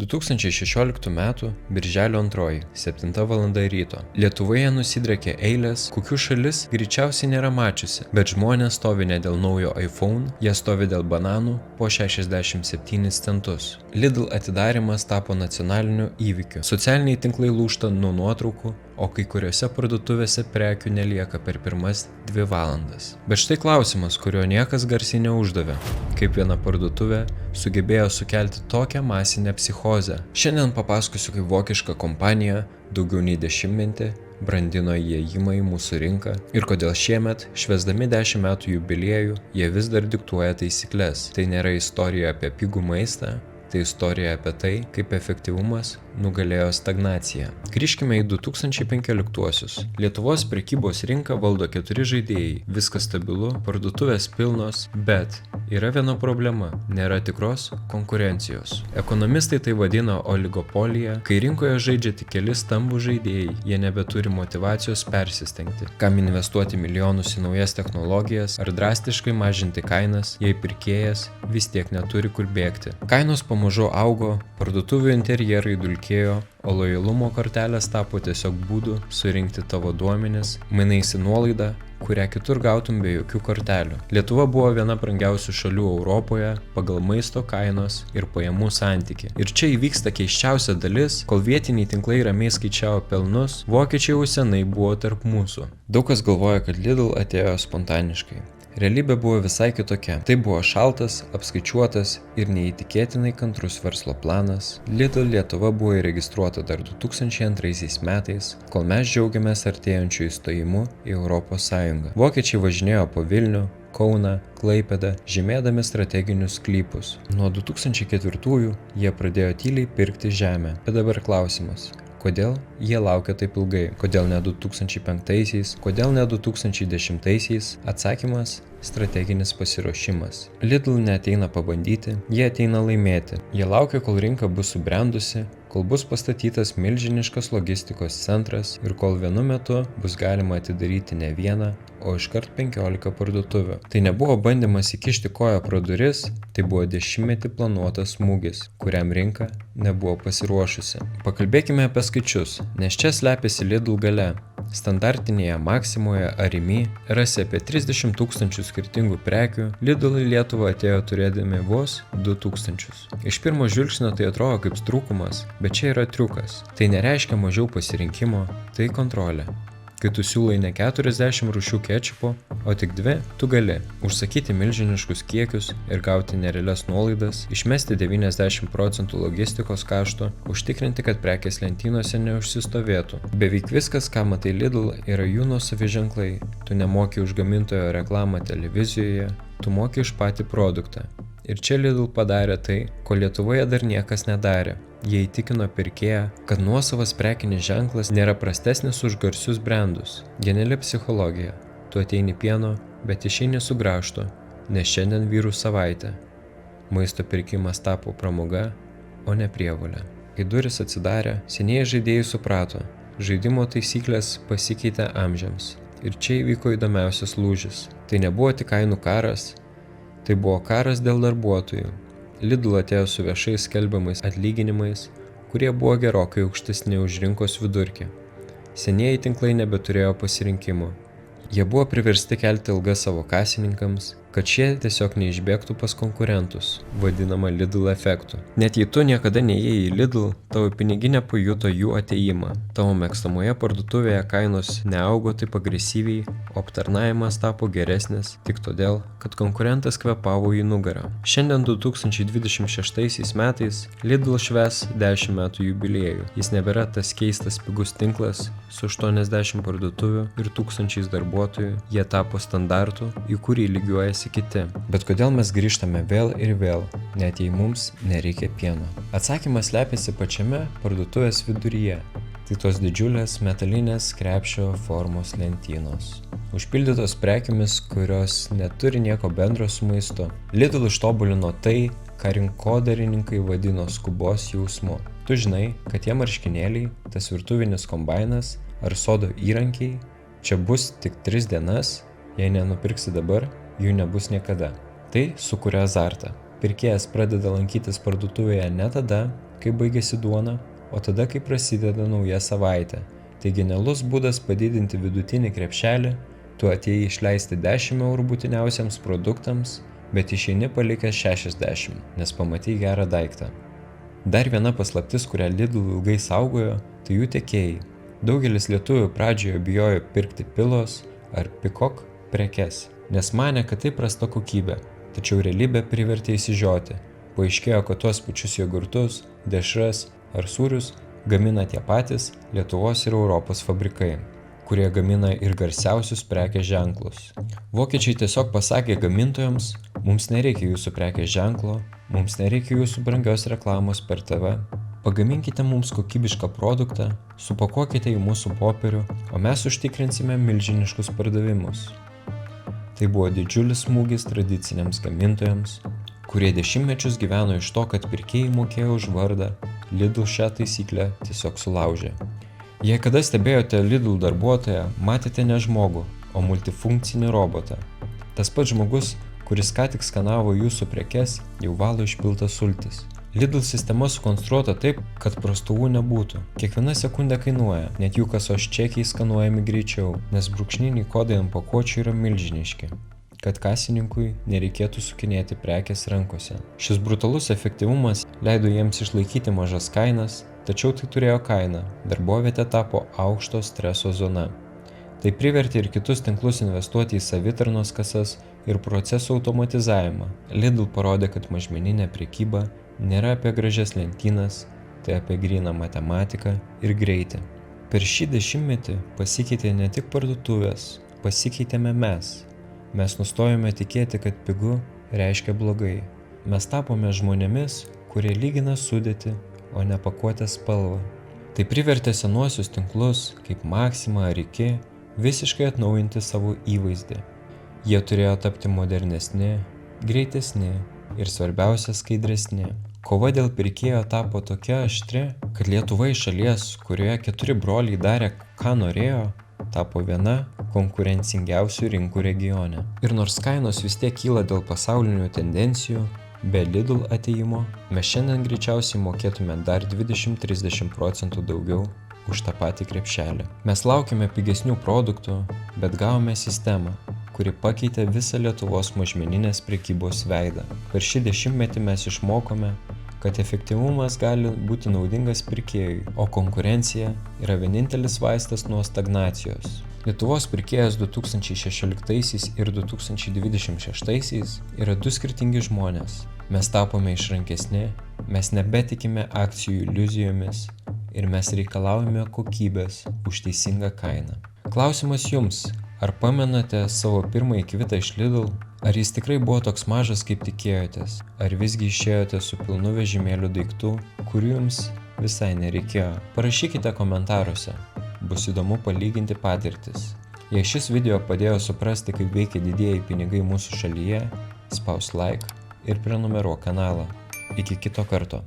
2016 m. birželio 2, 7 val. Ryto. Lietuvoje nusidriekė eilės, kokių šalis greičiausiai nėra mačiusi, bet žmonės stovi ne dėl naujo iPhone, jie stovi dėl bananų po 67 centus. Lidl atidarymas tapo nacionaliniu įvykiu. Socialiniai tinklai lūžta nuo nuotraukų, o kai kuriuose parduotuvėse prekių nelieka per pirmas 2 valandas. Bet štai klausimas, kurio niekas garsiai neuždavė. Kaip viena parduotuvė sugebėjo sukelti tokią masinę psichozę. Šiandien papasakosiu, kaip vokiška kompanija daugiau nei 10 brandino įėjimą į mūsų rinką ir kodėl šiemet, švęsdami 10 metų jubiliejų, jie vis dar diktuoja taisykles. Tai nėra istorija apie pigų maistą, tai istorija apie tai, kaip efektyvumas nugalėjo stagnaciją. Grįžkime į 2015-uosius. Lietuvos prekybos rinką valdo 4 žaidėjai. Viskas stabilu, parduotuvės pilnos, bet yra viena problema – nėra tikros konkurencijos. Ekonomistai tai vadina oligopolija, kai rinkoje žaidžia tik keli stambūs žaidėjai, jie nebeturi motyvacijos persistengti. Kam investuoti milijonus į naujas technologijas ar drastiškai mažinti kainas, jei pirkėjas vis tiek neturi kur bėgti. Kainos pamažu augo, parduotuvių interjerai dulkėjo, o lojalumo kortelės tapo tiesiog būdu surinkti tavo duomenis, mainais į nuolaidą, kurią kitur gautum be jokių kortelių. Lietuva buvo viena brangiausių šalių Europoje pagal maisto kainos ir pajamų santykį. Ir čia įvyksta keisčiausia dalis, kol vietiniai tinklai ramiai skaičiavo pelnus, vokiečiai jau senai buvo tarp mūsų. Daug kas galvoja, kad Lidl atėjo spontaniškai. Realybė buvo visai kitokia. Tai buvo šaltas, apskaičiuotas ir neįtikėtinai kantrus verslo planas. Lidl Lietuva buvo įregistruota dar 2002 metais, kol mes džiaugiamės artėjančiu įstojimu į Europos Sąjungą. Vokiečiai važinėjo po Vilnių, Kauną, Klaipėdą, žymėdami strateginius sklypus. Nuo 2004 jie pradėjo tyliai pirkti žemę. Bet dabar klausimas. Kodėl jie laukia taip ilgai? Kodėl ne 2005-aisiais? Kodėl ne 2010-aisiais? Atsakymas – strateginis pasiruošimas. Lidl neateina pabandyti, jie ateina laimėti. Jie laukia, kol rinka bus subrendusi, kol bus pastatytas milžiniškas logistikos centras ir kol vienu metu bus galima atidaryti ne vieną, o iškart 15 parduotuvių. Tai nebuvo bandymas įkišti koją pro duris, tai buvo 10 planuotas smūgis, kuriam rinka nebuvo pasiruošusi. Pakalbėkime apie skaičius, nes čia slepiasi Lidl galia. Standartinėje Maximoje ar Rimi rasi apie 30 000 skirtingų prekių, Lidl į Lietuvą atėjo turėdami vos 2000. Iš pirmo žvilgsnio tai atrodo kaip trūkumas, bet čia yra triukas. Tai nereiškia mažiau pasirinkimo, tai kontrolė. Kai tu siūlai ne 40 rūšių kečupo, o tik 2, tu gali užsakyti milžiniškus kiekius ir gauti nerealias nuolaidas, išmesti 90% logistikos kaštų, užtikrinti, kad prekės lentynose neužsistovėtų. Beveik viskas, ką matai Lidl, yra jų nuosavi ženklai. Tu nemoki už gamintojo reklamą televizijoje, tu moki už patį produktą. Ir čia Lidl padarė tai, ko Lietuvoje dar niekas nedarė. Jie įtikino pirkėją, kad nuosavas prekinis ženklas nėra prastesnis už garsius brandus. Geniali psichologija. Tu ateini pieno, bet išeini su grąžtu, nes šiandien vyrų savaitė. Maisto pirkimas tapo pramoga, o ne prievolė. Kai durys atsidarė, senieji žaidėjai suprato, žaidimo taisyklės pasikeitė amžiams. Ir čia įvyko įdomiausias lūžis. Tai nebuvo tik kainų karas, tai buvo karas dėl darbuotojų. Lidl atėjo su viešai skelbiamais atlyginimais, kurie buvo gerokai aukštesni už rinkos vidurkį. Senieji tinklai nebeturėjo pasirinkimo. Jie buvo priversti kelti algas savo kasininkams, kad šie tiesiog neišbėgtų pas konkurentus, vadinama Lidl efektu. Net jei tu niekada neėjai į Lidl, tavo piniginė pajuto jų atėjimą. Tavo mėgstamoje parduotuvėje kainos neaugo taip agresyviai, o aptarnavimas tapo geresnis tik todėl, kad konkurentas kvėpavo į nugarą. Šiandien 2026 metais Lidl švęs 10 metų jubiliejų. Jis nebėra tas keistas pigus tinklas su 80 parduotuvių ir 1000 darbuotojų. Jie tapo standartu, į kurį lygiuojasi kiti. Bet kodėl mes grįžtame vėl ir vėl, net jei mums nereikia pieno? Atsakymas slepiasi pačiame parduotuvės viduryje. Tai tos didžiulės metalinės krepšio formos lentynos, užpildytos prekiamis, kurios neturi nieko bendro su maistu. Lidl ištobulino tai, ką rinkodarininkai vadino skubos jausmu. Tu žinai, kad tie marškinėliai, tas virtuvinis kombainas ar sodo įrankiai čia bus tik 3 dienas, jei nenupirksi dabar, jų nebus niekada. Tai sukuria azartą. Pirkėjas pradeda lankytis parduotuvėje ne tada, kai baigėsi duona, o tada, kai prasideda nauja savaitė. Tai genialus būdas padidinti vidutinį krepšelį, tu atėjai išleisti 10 eurų būtiniausiems produktams, bet išeini palikęs 60, nes pamatei gerą daiktą. Dar viena paslaptis, kurią Lidl ilgai saugojo, tai jų tiekėjai. Daugelis lietuvių pradžioje bijojo pirkti Pilos ar Pikok prekes, nes manė, kad tai prasta kokybė, tačiau realybė privertė išsižioti. Paaiškėjo, kad tuos pačius jogurtus, dešras ar sūrius gamina tie patys Lietuvos ir Europos fabrikai, kurie gamina ir garsiausius prekės ženklus. Vokiečiai tiesiog pasakė gamintojams, mums nereikia jūsų prekės ženklo, mums nereikia jūsų brangios reklamos per TV, pagaminkite mums kokybišką produktą, supakuokite į mūsų popierių, o mes užtikrinsime milžiniškus pardavimus. Tai buvo didžiulis smūgis tradiciniams gamintojams, kurie dešimtmečius gyveno iš to, kad pirkėjai mokėjo už vardą. Lidl šią taisyklę tiesiog sulaužė. Jei kada stebėjote Lidl darbuotoją, matėte ne žmogų, o multifunkcinį robotą. Tas pats žmogus, kuris ką tik skanavo jūsų prekes, jau valo išpiltas sultis. Lidl sistema sukonstruota taip, kad prastovų nebūtų. Kiekviena sekundė kainuoja, net jų kasos čekiai skanuojami greičiau, nes brūkšniniai kodai ant pakuočių yra milžiniški, kad kasininkui nereikėtų sukinėti prekės rankose. Šis brutalus efektyvumas leido jiems išlaikyti mažas kainas, tačiau tai turėjo kainą. Darbovietė tapo aukšto streso zona. Tai privertė ir kitus tinklus investuoti į savitarnos kasas ir procesų automatizavimą. Lidl parodė, kad mažmeninė prekyba nėra apie gražias lentynas, tai apie gryną matematiką ir greitį. Per šį dešimtmetį pasikeitė ne tik parduotuvės, pasikeitėme mes. Mes nustojome tikėti, kad pigu reiškia blogai. Mes tapome žmonėmis, kurie lygina sudėtį, o ne pakuotės spalvą. Tai privertė senuosius tinklus, kaip Maxima ar Iki, visiškai atnaujinti savo įvaizdį. Jie turėjo tapti modernesni, greitesni ir svarbiausia skaidresni. Kova dėl pirkėjo tapo tokia aštri, kad Lietuva iš šalies, kurioje 4 broliai darė, ką norėjo, tapo viena konkurencingiausių rinkų regione. Ir nors kainos vis tiek kyla dėl pasaulinių tendencijų, be Lidl atėjimo mes šiandien greičiausiai mokėtume dar 20–30% daugiau už tą patį krepšelį. Mes laukime pigesnių produktų, bet gavome sistemą, kuri pakeitė visą Lietuvos mažmeninės prekybos veidą. Per šį dešimtmetį mes išmokome, kad efektyvumas gali būti naudingas pirkėjui, o konkurencija yra vienintelis vaistas nuo stagnacijos. Lietuvos pirkėjas 2016 ir 2026 yra du skirtingi žmonės. Mes tapome išrankesni, mes nebetikime akcijų iliuzijomis ir mes reikalaujame kokybės už teisingą kainą. Klausimas jums, ar pamenate savo pirmąjį kvitą iš Lidl? Ar jis tikrai buvo toks mažas, kaip tikėjotės? Ar visgi išėjote su pilnu vežimėliu daiktų, kurių jums visai nereikėjo? Parašykite komentaruose. Bus įdomu palyginti patirtis. Jei šis video padėjo suprasti, kaip veikia didieji pinigai mūsų šalyje, spausk like ir prenumeruok kanalą. Iki kito karto.